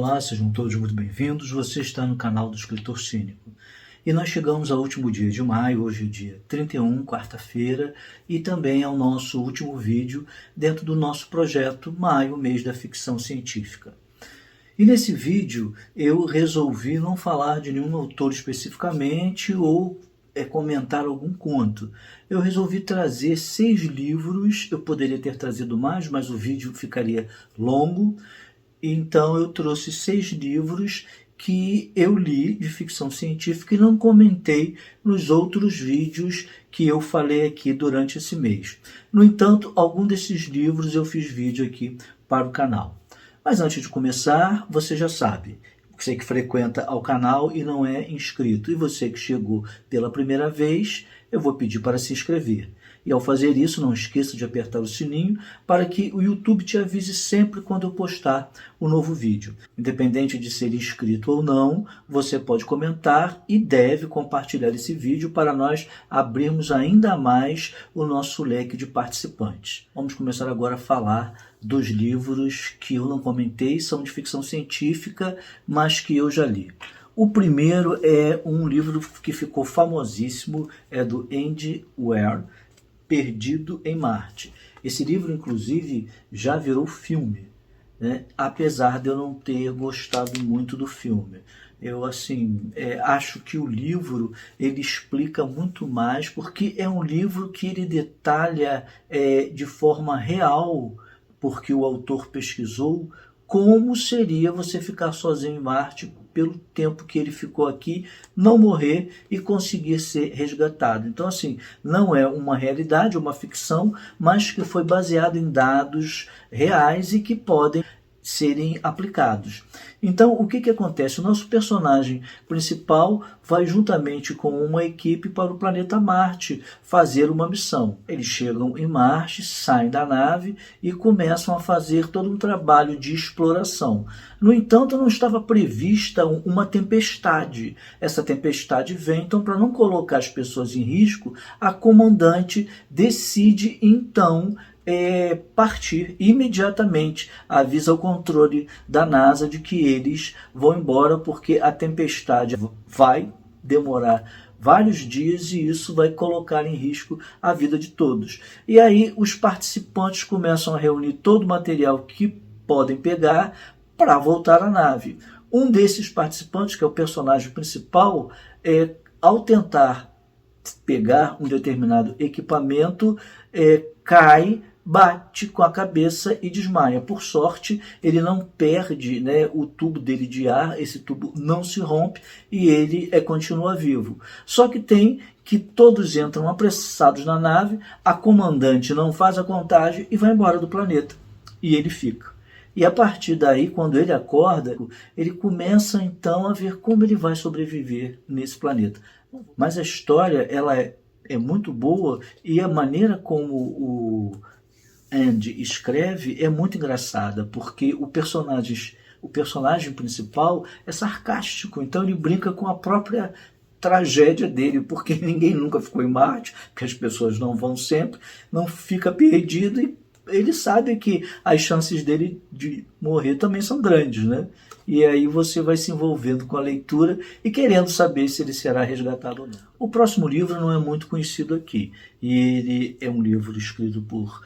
Olá, sejam todos muito bem-vindos. Você está no canal do Escritor Cínico. E nós chegamos ao último dia de maio, hoje é o dia 31, quarta-feira, e também ao nosso último vídeo dentro do nosso projeto Maio, mês da ficção científica. E nesse vídeo eu resolvi não falar de nenhum autor especificamente ou comentar algum conto. Eu resolvi trazer 6 livros, eu poderia ter trazido mais, mas o vídeo ficaria longo. Então eu trouxe 6 livros que eu li de ficção científica e não comentei nos outros vídeos que eu falei aqui durante esse mês. No entanto, algum desses livros eu fiz vídeo aqui para o canal. Mas antes de começar, você já sabe, você que frequenta ao canal e não é inscrito, e você que chegou pela primeira vez, eu vou pedir para se inscrever. E ao fazer isso, não esqueça de apertar o sininho para que o YouTube te avise sempre quando eu postar um novo vídeo. Independente de ser inscrito ou não, você pode comentar e deve compartilhar esse vídeo para nós abrirmos ainda mais o nosso leque de participantes. Vamos começar agora a falar dos livros que eu não comentei, são de ficção científica, mas que eu já li. O primeiro é um livro que ficou famosíssimo, é do Andy Weir, Perdido em Marte. Esse livro, inclusive, já virou filme, né? Apesar de eu não ter gostado muito do filme. Eu, acho que o livro, ele explica muito mais, porque é um livro que ele detalha de forma real, porque o autor pesquisou, como seria você ficar sozinho em Marte pelo tempo que ele ficou aqui, não morrer e conseguir ser resgatado. Então, não é uma realidade, é uma ficção, mas que foi baseado em dados reais e que podem serem aplicados. Então, o que acontece? O nosso personagem principal vai juntamente com uma equipe para o planeta Marte fazer uma missão. Eles chegam em Marte, saem da nave e começam a fazer todo um trabalho de exploração. No entanto, não estava prevista uma tempestade. Essa tempestade vem, então, para não colocar as pessoas em risco, a comandante decide, então, partir imediatamente, avisa o controle da NASA de que eles vão embora porque a tempestade vai demorar vários dias e isso vai colocar em risco a vida de todos. E aí os participantes começam a reunir todo o material que podem pegar para voltar à nave. Um desses participantes, que é o personagem principal, ao tentar pegar um determinado equipamento, cai, bate com a cabeça e desmaia. Por sorte, ele não perde, o tubo dele de ar, esse tubo não se rompe e ele continua vivo. Só que tem que todos entram apressados na nave, a comandante não faz a contagem e vai embora do planeta. E ele fica. E a partir daí, quando ele acorda, ele começa então a ver como ele vai sobreviver nesse planeta. Mas a história ela é muito boa e a maneira como o Andy escreve é muito engraçada, porque o personagem principal é sarcástico, então ele brinca com a própria tragédia dele, porque ninguém nunca ficou em Marte, porque as pessoas não vão sempre, não fica perdido e ele sabe que as chances dele de morrer também são grandes, né? E aí você vai se envolvendo com a leitura e querendo saber se ele será resgatado ou não. O próximo livro não é muito conhecido aqui. Ele é um livro escrito por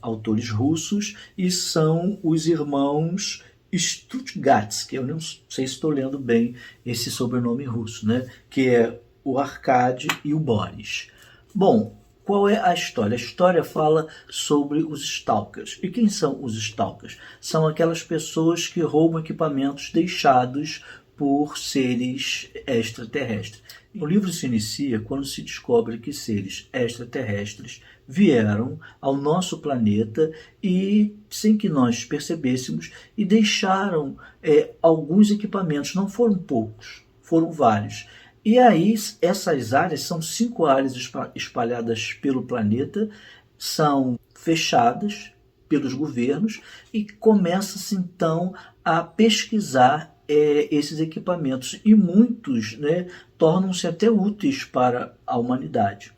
autores russos e são os irmãos Strugatsky. Eu não sei se estou lendo bem esse sobrenome russo, né? Que é o Arkady e o Boris. Bom, qual é a história? A história fala sobre os stalkers. E quem são os stalkers? São aquelas pessoas que roubam equipamentos deixados por seres extraterrestres. O livro se inicia quando se descobre que seres extraterrestres vieram ao nosso planeta e, sem que nós percebêssemos, e deixaram alguns equipamentos. Não foram poucos, foram vários. E aí, essas áreas são 5 áreas espalhadas pelo planeta, são fechadas pelos governos e começa-se então a pesquisar esses equipamentos. E muitos tornam-se até úteis para a humanidade.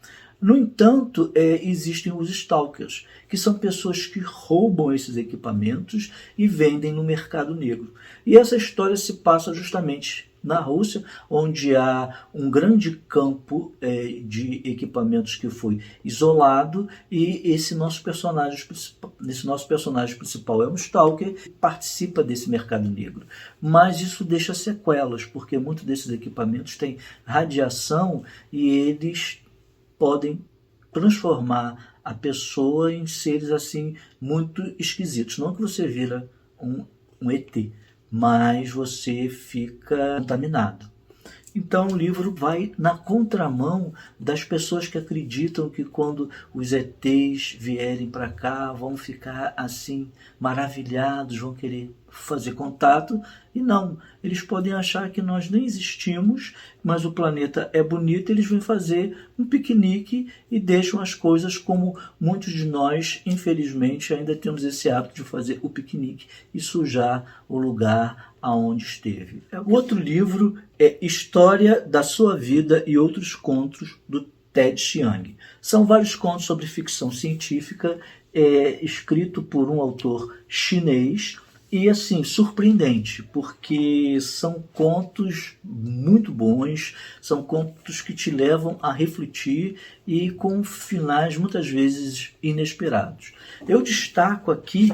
No entanto, existem os stalkers, que são pessoas que roubam esses equipamentos e vendem no mercado negro. E essa história se passa justamente na Rússia, onde há um grande campo de equipamentos que foi isolado, e esse nosso personagem principal é um stalker que participa desse mercado negro. Mas isso deixa sequelas, porque muitos desses equipamentos têm radiação e eles podem transformar a pessoa em seres assim muito esquisitos. Não que você vira um ET, mas você fica contaminado. Então o livro vai na contramão das pessoas que acreditam que quando os ETs vierem para cá vão ficar assim maravilhados, vão querer fazer contato, e não, eles podem achar que nós nem existimos, mas o planeta é bonito, eles vêm fazer um piquenique e deixam as coisas como muitos de nós, infelizmente, ainda temos esse hábito de fazer o piquenique e sujar o lugar aonde esteve. O outro livro é História da Sua Vida e Outros Contos, do Ted Chiang. São vários contos sobre ficção científica, escrito por um autor chinês, e assim, surpreendente, porque são contos muito bons, são contos que te levam a refletir e com finais muitas vezes inesperados. Eu destaco aqui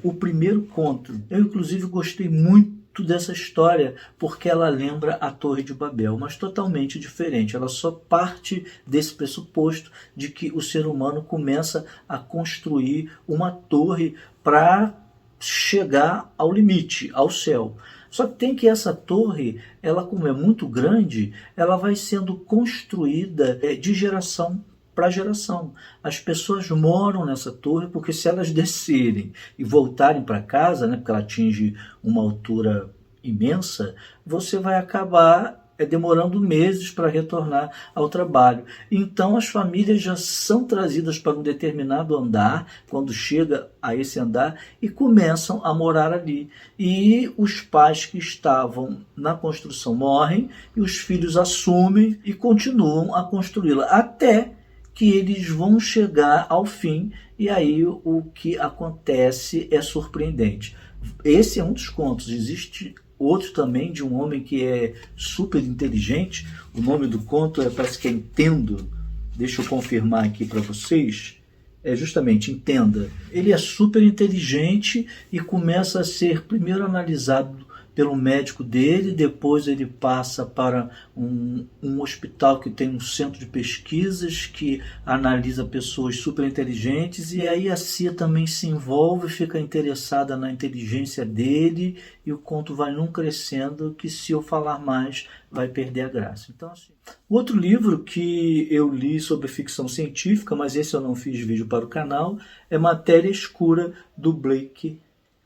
o primeiro conto. Eu inclusive gostei muito dessa história porque ela lembra a Torre de Babel, mas totalmente diferente. Ela só parte desse pressuposto de que o ser humano começa a construir uma torre para chegar ao limite, ao céu. Só que tem que essa torre, ela como é muito grande, ela vai sendo construída de geração para geração. As pessoas moram nessa torre porque se elas descerem e voltarem para casa, né, porque ela atinge uma altura imensa, você vai acabar demorando meses para retornar ao trabalho. Então as famílias já são trazidas para um determinado andar, quando chega a esse andar, e começam a morar ali. E os pais que estavam na construção morrem, e os filhos assumem e continuam a construí-la, até que eles vão chegar ao fim, e aí o que acontece é surpreendente. Esse é um dos contos. Existe outro também de um homem que é super inteligente. O nome do conto parece que é Entendo. Deixa eu confirmar aqui para vocês. É justamente Entenda. Ele é super inteligente e começa a ser primeiro analisado pelo médico dele, depois ele passa para um hospital que tem um centro de pesquisas que analisa pessoas super inteligentes, e aí a CIA também se envolve, fica interessada na inteligência dele, e o conto vai num crescendo que, se eu falar mais, vai perder a graça. Então, assim, outro livro que eu li sobre ficção científica, mas esse eu não fiz vídeo para o canal, é Matéria Escura, do Blake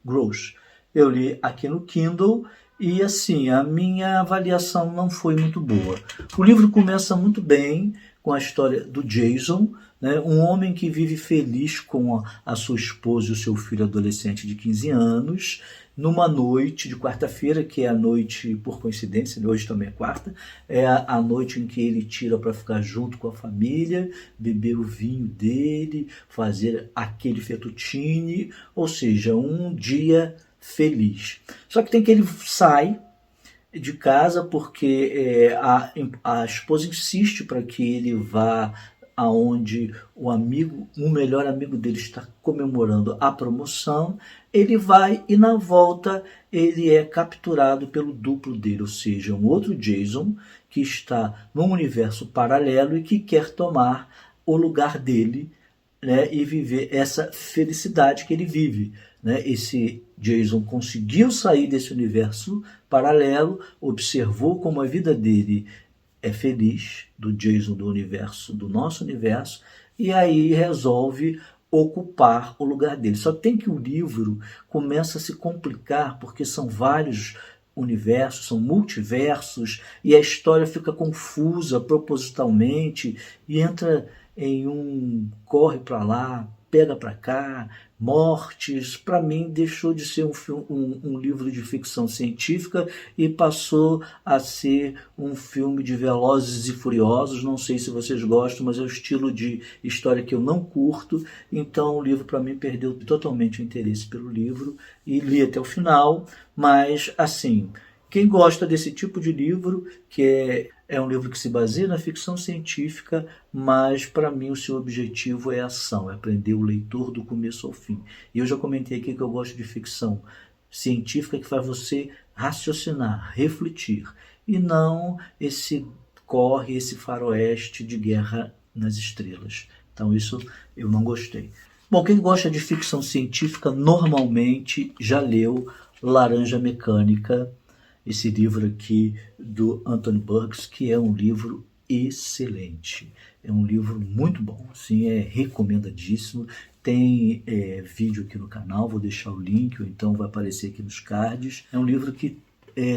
Gross. Eu li aqui no Kindle e assim, a minha avaliação não foi muito boa. O livro começa muito bem com a história do Jason, né? Um homem que vive feliz com a sua esposa e o seu filho adolescente de 15 anos, numa noite de quarta-feira, que é a noite, por coincidência, hoje também é quarta, é a noite em que ele tira para ficar junto com a família, beber o vinho dele, fazer aquele fettuccine, ou seja, um dia feliz. Só que tem que ele sai de casa porque a esposa insiste para que ele vá aonde o melhor amigo dele está comemorando a promoção. Ele vai e na volta ele é capturado pelo duplo dele, ou seja, um outro Jason que está num universo paralelo e que quer tomar o lugar dele, né, e viver essa felicidade que ele vive. Né? Esse Jason conseguiu sair desse universo paralelo, observou como a vida dele é feliz, do Jason do nosso universo, e aí resolve ocupar o lugar dele. Só tem que o livro começa a se complicar, porque são vários universos, são multiversos, e a história fica confusa propositalmente, e entra em um corre para lá, pega para cá, mortes, para mim deixou de ser um livro de ficção científica e passou a ser um filme de Velozes e Furiosos. Não sei se vocês gostam, mas é o estilo de história que eu não curto, então o livro para mim perdeu totalmente o interesse pelo livro e li até o final, mas assim, quem gosta desse tipo de livro, que é um livro que se baseia na ficção científica, mas para mim o seu objetivo é ação, é prender o leitor do começo ao fim. E eu já comentei aqui que eu gosto de ficção científica que faz você raciocinar, refletir, e não esse corre, esse faroeste de Guerra nas Estrelas. Então isso eu não gostei. Bom, quem gosta de ficção científica normalmente já leu Laranja Mecânica, esse livro aqui do Anthony Burgess, que é um livro excelente. É um livro muito bom, assim, é recomendadíssimo. Tem vídeo aqui no canal, vou deixar o link, ou então vai aparecer aqui nos cards. É um livro que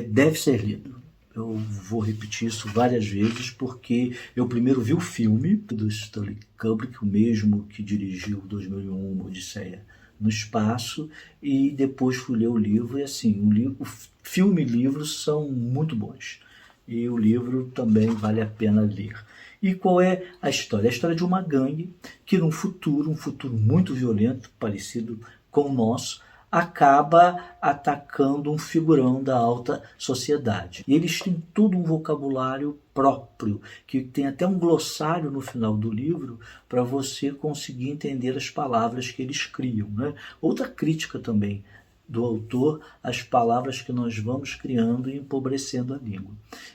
deve ser lido. Eu vou repetir isso várias vezes, porque eu primeiro vi o filme do Stanley Kubrick, o mesmo que dirigiu 2001, Uma Odisseia no Espaço, e depois fui ler o livro, e assim, o filme e livro são muito bons, e o livro também vale a pena ler. E qual é a história? A história de uma gangue que num futuro, um futuro muito violento, parecido com o nosso, acaba atacando um figurão da alta sociedade. E eles têm todo um vocabulário próprio, que tem até um glossário no final do livro para você conseguir entender as palavras que eles criam, né? Outra crítica também do autor às palavras que nós vamos criando e empobrecendo a língua.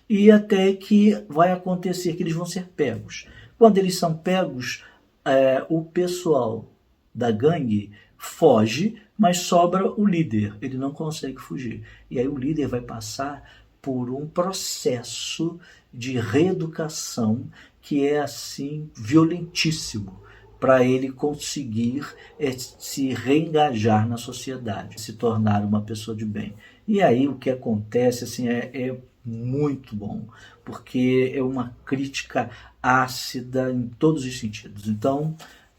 E até que vai acontecer que eles vão ser pegos. Quando eles são pegos, o pessoal da gangue foge, mas sobra o líder, ele não consegue fugir. E aí o líder vai passar por um processo de reeducação que é assim violentíssimo, para ele conseguir se reengajar na sociedade, se tornar uma pessoa de bem. E aí o que acontece assim, é muito bom, porque é uma crítica ácida em todos os sentidos. Então,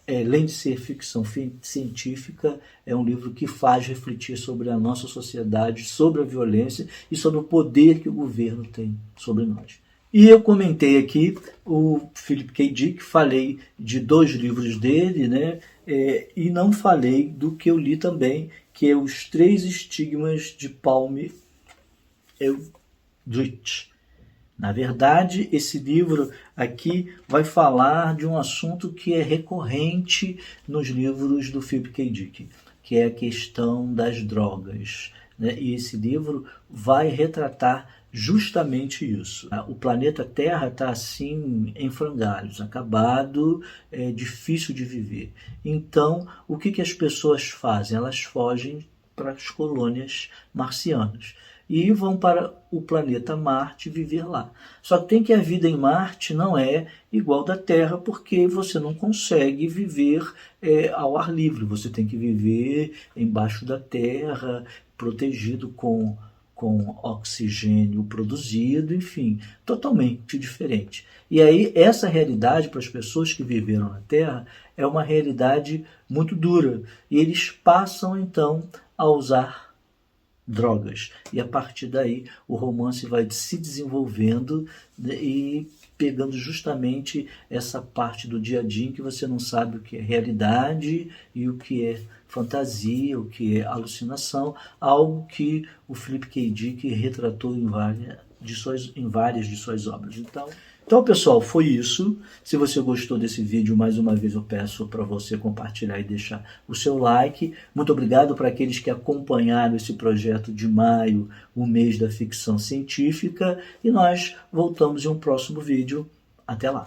além de ser ficção científica, é um livro que faz refletir sobre a nossa sociedade, sobre a violência e sobre o poder que o governo tem sobre nós. E eu comentei aqui o Philip K. Dick, falei de 2 livros dele, né? E não falei do que eu li também, que é Os 3 Estigmas de Palm Eldritch. Na verdade, esse livro aqui vai falar de um assunto que é recorrente nos livros do Philip K. Dick, que é a questão das drogas, né? E esse livro vai retratar justamente isso. O planeta Terra está assim em frangalhos, acabado, é difícil de viver. Então, o que as pessoas fazem? Elas fogem para as colônias marcianas e vão para o planeta Marte viver lá. Só que tem que a vida em Marte não é igual da Terra, porque você não consegue viver ao ar livre, você tem que viver embaixo da terra, protegido com oxigênio produzido, enfim, totalmente diferente. E aí essa realidade para as pessoas que viveram na Terra é uma realidade muito dura, e eles passam então a usar drogas. E a partir daí o romance vai se desenvolvendo, né, e pegando justamente essa parte do dia a dia em que você não sabe o que é realidade e o que é fantasia, o que é alucinação, algo que o Philip K. Dick retratou em várias de suas obras. Então, pessoal, foi isso. Se você gostou desse vídeo, mais uma vez eu peço para você compartilhar e deixar o seu like. Muito obrigado para aqueles que acompanharam esse projeto de maio, o mês da ficção científica. E nós voltamos em um próximo vídeo. Até lá!